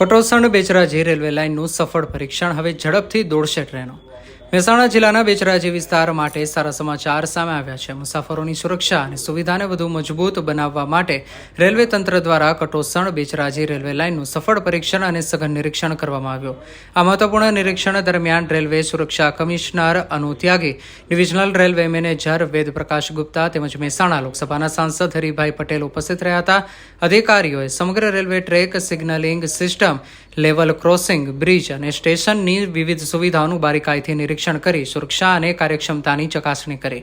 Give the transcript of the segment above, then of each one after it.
Katosan Becharaji railway લાઇનનું સફળ પરીક્ષણ હવે ઝડપથી દોડશે ટ્રેનો। મહેસાણા જિલ્લાના બેચરાજી વિસ્તાર માટે સારા સમાચાર સામે આવ્યા છે। મુસાફરોની સુરક્ષા અને સુવિધાને વધુ મજબૂત બનાવવા માટે રેલવે તંત્ર દ્વારા કટોસણ બેચરાજી રેલવે લાઇનનું સફળ પરીક્ષણ અને સઘન નિરીક્ષણ કરવામાં આવ્યું। આ મહત્વપૂર્ણ નિરીક્ષણ દરમિયાન રેલવે સુરક્ષા કમિશનર અનુ ત્યાગી, ડિવિઝનલ રેલવે મેનેજર વેદ પ્રકાશ ગુપ્તા તેમજ મહેસાણા લોકસભાના સાંસદ હરિભાઈ પટેલ ઉપસ્થિત રહ્યા હતા। અધિકારીઓએ સમગ્ર railway track, signalling system, level crossing, bridge અને સ્ટેશનની વિવિધ સુવિધાઓનું બારીકાઈથી નિરીક્ષણ કરી સુરક્ષા અને કાર્યક્ષમતાની ચકાસણી કરી।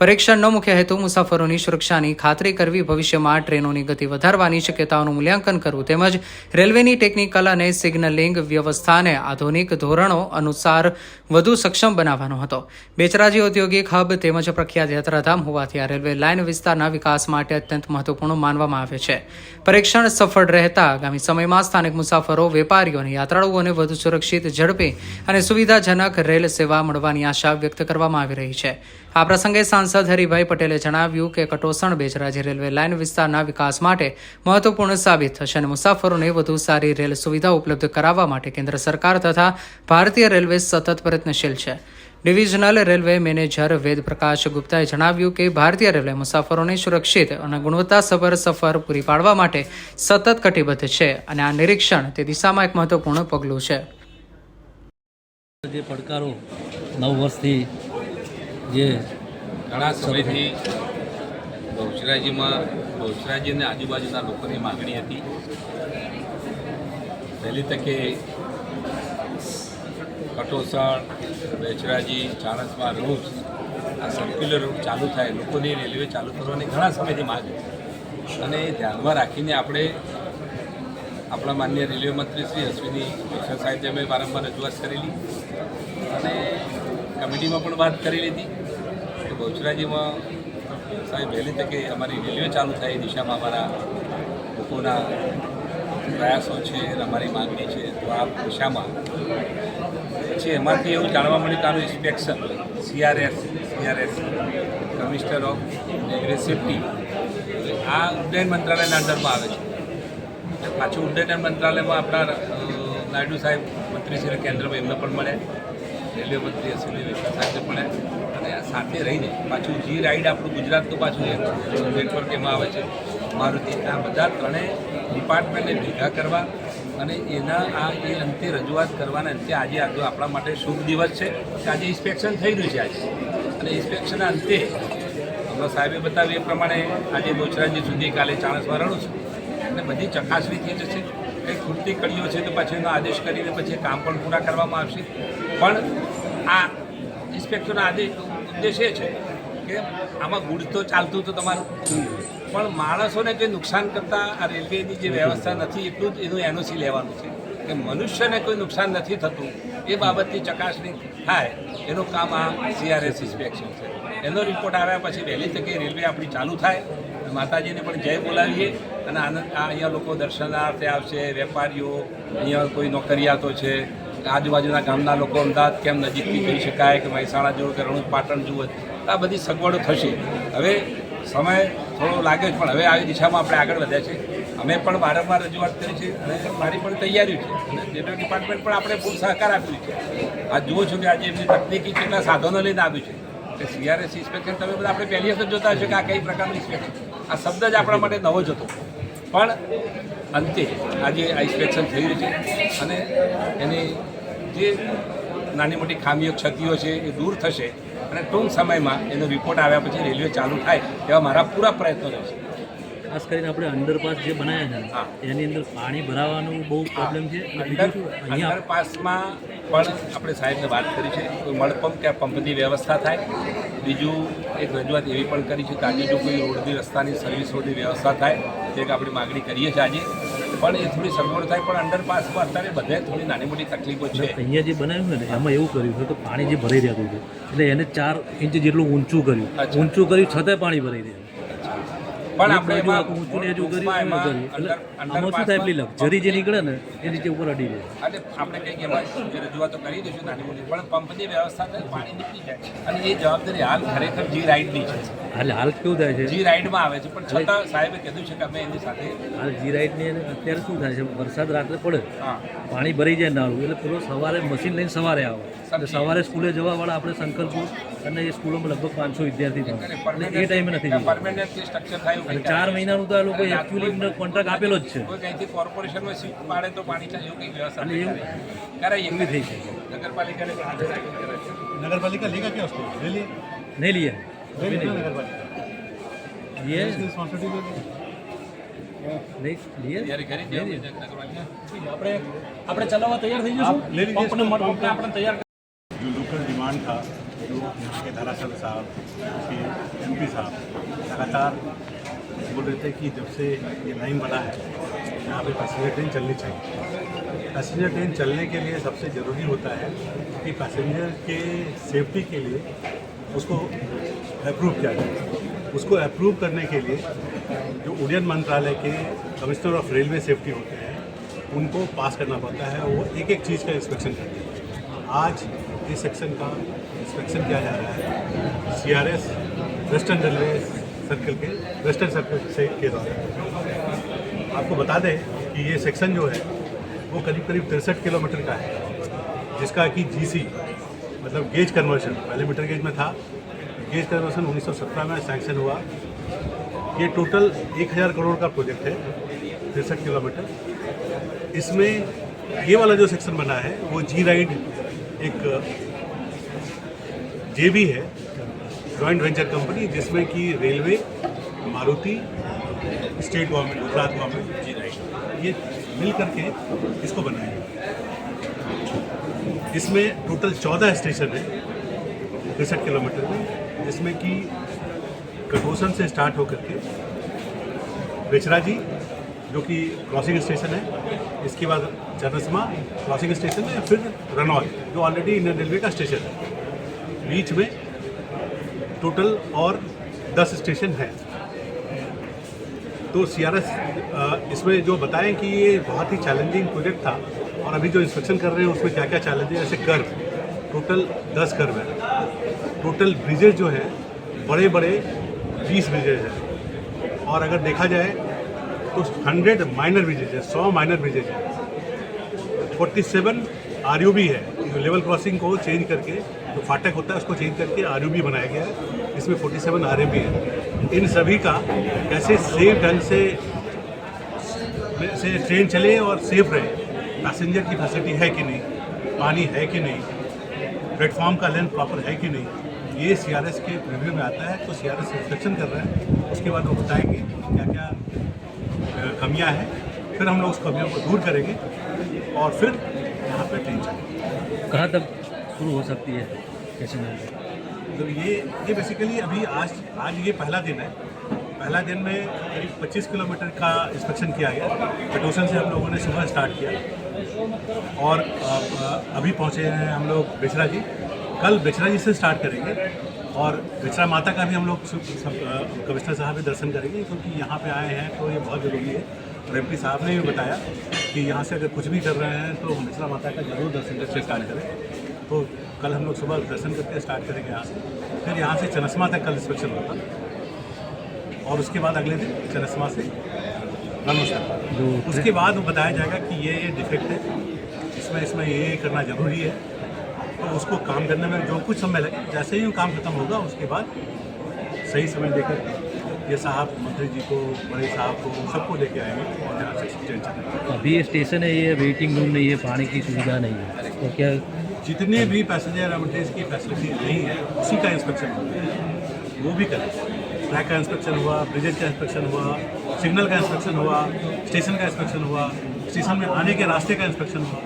પરીક્ષણનો મુખ્ય હેતુ મુસાફરોની સુરક્ષાની ખાતરી કરવી, ભવિષ્યમાં ટ્રેનોની ગતિ વધારવાની શક્યતાઓનું મૂલ્યાંકન કરવું તેમજ રેલવેની ટેકનિકલ અને સિગ્નલિંગ વ્યવસ્થાને આધુનિક ધોરણો અનુસાર વધુ સક્ષમ બનાવવાનો હતો। બેચરાજી ઔદ્યોગિક હબ તેમજ પ્રખ્યાત યાત્રાધામ હોવાથી આ રેલવે લાઇન વિસ્તારના વિકાસ માટે અત્યંત મહત્વપૂર્ણ માનવામાં આવે છે। પરીક્ષણ સફળ રહેતા આગામી સમયમાં સ્થાનિક મુસાફરો, વેપારીઓ અને યાત્રાળુઓને વધુ સુરક્ષિત, ઝડપી અને સુવિધાજનક રેલ સેવા મળવાની આશા વ્યક્ત કરવામાં આવી રહી છે। આ પ્રસંગે સાંસદ હરિભાઈ પટેલે જણાવ્યું કે કટોસણ બેચરાજી રેલવે લાઇન વિસ્તારના વિકાસ માટે મહત્વપૂર્ણ સાબિત થશે અને મુસાફરોને વધુ સારી રેલ સુવિધા ઉપલબ્ધ કરાવવા માટે કેન્દ્ર સરકાર તથા ભારતીય રેલવે સતત પ્રયત્નશીલ છે। ડિવિઝનલ રેલવે મેનેજર વેદ પ્રકાશ ગુપ્તાએ જણાવ્યું કે ભારતીય રેલવે મુસાફરોને સુરક્ષિત અને ગુણવત્તાસભર સફર પૂરી પાડવા માટે સતત કટિબદ્ધ છે અને આ નિરીક્ષણ તે દિશામાં એક મહત્વપૂર્ણ પગલું છે। જે પડકારો 9 વર્ષથી જે ઘણા સમયથી બહુચરાજી અને આજુબાજુના લોકોની માગણી હતી, વહેલી તકે કટોસણ, બેચરાજી, ચાણસ્મા રોડ આ સર્ક્યુલર રૂટ ચાલુ થાય, લોકોની રેલવે ચાલુ કરવાની ઘણા સમયથી માગ હતી અને ધ્યાનમાં રાખીને આપણે આપણા માનનીય રેલવે મંત્રી શ્રી અશ્વિની વૈષ્ણવ સાહેબે અમે વારંવાર રજૂઆત કરેલી અને કમિટીમાં પણ વાત કરી લીધી કે બહુચરાજીમાં સાહેબ વહેલી તકે અમારી રેલવે ચાલુ થાય એ દિશામાં અમારા લોકોના પ્રયાસો છે, અમારી માગણી છે, તો આ દિશામાં પછી એમાંથી એવું જાણવા મળ્યું કે આનું inspection CRS commissioner of railway safety આ ઉડ્ડયન મંત્રાલયના અંડરમાં આવે છે। પાછું ઉડ્ડયન મંત્રાલયમાં આપણા નાયડુ સાહેબ મંત્રીશ્રી કેન્દ્રમાં એમને પણ મળ્યા, રેલવે મંત્રી અશ્વિની વૈષ્ણવ સાહેબને મળ્યા અને આ સાથે રહીને પાછું જી રાઈડ આપણું ગુજરાતનું પાછું નેટવર્ક એમાં આવે છે, મારુતિ, આ બધા ત્રણેય ડિપાર્ટમેન્ટને ભેગા કરવા અને એના એ અંતે રજૂઆત કરવાના અંતે આજે આપણા માટે શુભ દિવસ છે કે આજે ઇન્સ્પેક્શન થઈ રહ્યું છે આજે અને ઇન્સ્પેક્શનના અંતે હમણાં સાહેબે બતાવ્યું એ પ્રમાણે આજે બહુચરાજી સુધી કાલે ચાણસ્મા રણું છું અને બધી ચકાસણી થઈ જશે। કંઈ ખૂટતી કડીઓ છે તો પછી એનો આદેશ કરીને પછી કામ પણ પૂરા કરવામાં આવશે। પણ આ ઇન્સ્પેક્શનનો ઉદ્દેશ એ છે કે આમાં ગુડ તો ચાલતું તો તમારું, પણ માણસોને કંઈ નુકસાન કરતાં આ રેલવેની જે વ્યવસ્થા નથી એટલું જ એનું એનઓસી લેવાનું છે કે મનુષ્યને કોઈ નુકસાન નથી થતું એ બાબતની ચકાસણી થાય, એનું કામ આ સીઆરએસ ઇન્સ્પેક્શન છે। એનો રિપોર્ટ આવ્યા પછી વહેલી તકે રેલવે આપણી ચાલુ થાય, માતાજીને પણ જય બોલાવીએ અને આનંદ અહીંયા લોકો દર્શનાર્થે આવશે, વેપારીઓ, અહીંયા કોઈ નોકરિયાતો છે, આજુબાજુના ગામના લોકો અમદાવાદ કેમ નજીકથી જઈ શકાય કે મહેસાણા જવું કે રણુજ પાટણ જવું, આ બધી સગવડો થશે। હવે સમય થોડો લાગે છે પણ હવે આવી દિશામાં આપણે આગળ વધ્યા છે। અમે પણ વારંવાર રજૂઆત કરી છે અને મારી પણ તૈયારી છે અને રેલવે ડિપાર્ટમેન્ટ પણ આપણે પૂરો સહકાર આપ્યું છે। આ જુઓ છો કે આજે એમની તકનીકી કેટલા સાધનો લઈને આવ્યું છે કે સીઆરએસ ઇન્સ્પેક્શન તમે બધા આપણે પહેલી વખત જોતા હશો કે આ કઈ પ્રકારનું ઇન્સ્પેક્શન, આ શબ્દ જ આપણા માટે નવો જ હતો પણ અંતે આજે આ ઇન્સ્પેક્શન થઈ રહ્યું છે અને એની જે નાની મોટી ખામીઓ, ક્ષતિઓ છે એ દૂર થશે અને ટૂંક સમયમાં એનો રિપોર્ટ આવ્યા પછી રેલવે ચાલુ થાય એવા મારા પૂરા પ્રયત્નો રહેશે। ખાસ કરીને આપણે અંડરપાસ જે બનાવ્યા છે એની અંદર પાણી ભરાવાનું બહુ પ્રોબ્લેમ છે। અંડરપાસમાં પણ આપણે સાહેબને વાત કરી છે, કોઈ મળપંપ કે પંપની વ્યવસ્થા થાય। બીજું એક રજૂઆત એવી પણ કરી છે કે આજે જો કોઈ રોડની રસ્તાની સર્વિસ રોડની વ્યવસ્થા થાય તે એક આપણી માગણી કરીએ છીએ આજે, પણ એ થોડી સગવડ થાય। પણ અંડરપાસમાં અત્યારે બધે થોડી નાની મોટી તકલીફો છે। અહીંયા જે બનાવ્યું ને એમાં એવું કર્યું છે કે પાણી જે ભરાઈ રહેતું હતું એટલે એને 4 ઇંચ જેટલું ઊંચું કર્યું છતાંય પાણી ભરાઈ રહ્યું। પણ એક આપણે બાજુ એમાં આખું ઊંચું ને ઊંચું મૂળભૂતમાં કર્યું એમાં એટલે આમાં શું થાય અંડરપાસમાં પેલી લક્ઝરી જે નીકળે ને એ નીચે ઉપર અડી જાય. અને આપણે કંઈક એમાં જે રજૂઆતો કરી દઈશું નાની મોટી પણ પંપની વ્યવસ્થા થાય પાણી નીકળી જાય અને એ જવાબદારી હાલ ખરેખર જી રાઇડની છે. હાલ કેવું થાય છે, જી રાઇડમાં આવે છે પણ છતાં સાહેબે કીધું છે કે અમે એની સાથે હાલ જી રાઇડની અત્યારે શું થાય છે, વરસાદ રાત્રે પડે હા પાણી ભરી જાય નાળું એટલે પેલો સવારે મશીન લઈને સવારે આવે એટલે સવારે સ્કૂલે જવાવાળા આપણે સંકલ્પો અને એ સ્કૂલોમાં લગભગ 500 વિદ્યાર્થી થાય એટલે એ ટાઈમે નથી જતા. પરમેનન્ટલી સ્ટ્રક્ચર થાય એવું અને કંઈક 4 મહિનાનું તો આ લોકો એકચ્યુઅલી કોન્ટ્રાક્ટ આપેલો જ છે કોઈ કંઈથી કોર્પોરેશનમાં શિફ્ટ પાડે તો પાણી થાય એવું કંઈક વ્યવસ્થા અને એવું કરાવીએ એવી થઈ શકે. નગરપાલિકાને नगर पालिका लेगा क्या उसको ले लिए નહીં લઈએ ले लिया नगर पालिका लिए इसकी रिस्पॉन्सिबिलिटी નહીં લઈએ તૈયારી કરી દેવાની છે નગરપાલિકા. આપણે ચલાવવા તૈયાર થઈ आप ले लीजिए इसको। આપણે તૈયાર जो लोकल डिमांड था जो यहाँ के धारासभ्य साहब के एमपी साहब लगातार बोल रहे थे कि जब से ये लाइन बना है यहाँ पे पैसेंजर ट्रेन चलनी चाहिए. पैसेंजर ट्रेन चलने के लिए सबसे ज़रूरी होता है कि पैसेंजर के सेफ्टी के लिए उसको अप्रूव किया जाए. उसको अप्रूव करने के लिए जो उड्डयन मंत्रालय के कमिश्नर ऑफ रेलवे सेफ्टी होते हैं उनको पास करना पड़ता है. वो एक एक चीज़ का इंस्पेक्शन करते हैं. आज इस सेक्शन का इंस्पेक्शन किया जा रहा है CRS वेस्टर्न रेलवे सर्कल के वेस्टर्न सर्कल से के द्वारा. आपको बता दें कि ये सेक्शन जो है वो करीब करीब 63 किलोमीटर का है जिसका कि GC मतलब गेज कन्वर्शन पहले मीटर गेज में था. गेज कन्वर्शन 1917 में सैंक्शन हुआ. ये टोटल 1000 करोड़ का प्रोजेक्ट है 63 किलोमीटर. इसमें ये वाला जो सेक्शन बना है वो जी राइड एक JV है जॉइंट वेंचर कंपनी जिसमें कि railway Maruti state government Gujarat government G RIDE ये मिल करके इसको बनाएंगे. इसमें टोटल 14 स्टेशन है 63 किलोमीटर में जिसमें कि कटोसन से स्टार्ट होकर के बेचराजी जो कि क्रॉसिंग स्टेशन है. इसके बाद चरसमा क्रॉसिंग स्टेशन है. फिर रनौल जो ऑलरेडी इंडियन रेलवे का स्टेशन है. बीच में टोटल और 10 स्टेशन है. तो CRS इसमें जो बताएं कि ये बहुत ही चैलेंजिंग प्रोजेक्ट था और अभी जो इंस्पेक्शन कर रहे हैं उसमें क्या क्या चैलेंज है. जैसे कर्व टोटल 10 कर्व है. टोटल ब्रिजेज जो है बड़े बड़े 20 ब्रिजेज है. और अगर देखा जाए तो 100 माइनर ब्रिजेज है 100 माइनर ब्रिजेज है. 47 RUB है जो लेवल क्रॉसिंग को चेंज करके जो फाटक होता है उसको चेंज करके RUB बनाया गया है. इसमें 47 RMB है. इन सभी का कैसे सेफ ढंग से ट्रेन चले और सेफ रहे. पैसेंजर की फैसिलिटी है कि नहीं, पानी है कि नहीं, प्लेटफॉर्म का लेंथ प्रॉपर है कि नहीं, ये CRS के रिव्यू में आता है. तो CRS इंस्पेक्शन कर रहे हैं. उसके बाद वो बताएंगे क्या क्या कमियां हैं. फिर हम लोग उस कमियों को दूर करेंगे और फिर यहाँ पे ट्रेन चलेगी. कहाँ तक शुरू हो सकती है पैसेंजर? तो ये बेसिकली अभी आज ये पहला दिन है. पहला दिन में करीब 25 किलोमीटर का इंस्पेक्शन किया गया. कटोसन से हम लोगों ने सुबह स्टार्ट किया और अभी पहुँचे हैं हम लोग बेचराजी. कल बेचराजी से स्टार्ट करेंगे और बेचरा माता का भी हम लोग कमिश्नर साहब भी दर्शन करेंगे क्योंकि यहाँ पे आए हैं तो ये बहुत ज़रूरी है. और MP साहब ने भी बताया कि यहाँ से अगर कुछ भी कर रहे हैं तो बेचरा माता का जरूर दर्शन करके स्टार्ट करें. तो कल हम लोग सुबह दर्शन करके स्टार्ट करेंगे यहाँ से. फिर यहाँ से चनस्मा तक कल इंस्पेक्शन होगा और उसके बाद अगले दिन चनस्मा से रनौल तक. उसके बाद वो बताया जाएगा कि ये डिफेक्ट है, इसमें ये करना ज़रूरी है. तो उसको काम करने में जो कुछ समय लगे जैसे ही वो काम खत्म होगा उसके बाद सही समय देकर ये साहब मंत्री जी को बड़े साहब को सबको लेके आएंगे और यहाँ से ट्रेन चलेगी. अभी ये स्टेशन है, ये वेटिंग रूम नहीं है, पानी की सुविधा नहीं है, तो क्या जितने भी पैसेंजर रेमिटेंस की फैसिलिटी नहीं है उसी का इंस्पेक्शन होगा. वो भी करें. ट्रैक का इंस्पेक्शन हुआ, ब्रिजेज का इंस्पेक्शन हुआ, सिग्नल का इंस्पेक्शन हुआ, स्टेशन का इंस्पेक्शन हुआ, स्टेशन में आने के रास्ते का इंस्पेक्शन हुआ.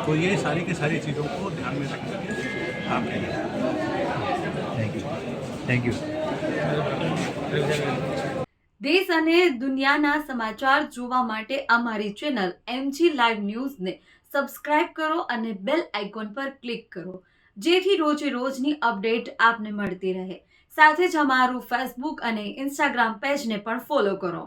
तो ये सारी की सारी चीज़ों को ध्यान में रख करके काम करेंगे. Thank you. દેશ અને દુનિયાના સમાચાર જોવા માટે અમારી ચેનલ MG લાઈવ ન્યૂઝને સબસ્ક્રાઇબ કરો અને બેલ આઇકોન પર ક્લિક કરો જેથી રોજે રોજની અપડેટ આપને મળતી રહે. સાથે જ અમારું ફેસબુક અને ઇન્સ્ટાગ્રામ પેજને પણ ફોલો કરો.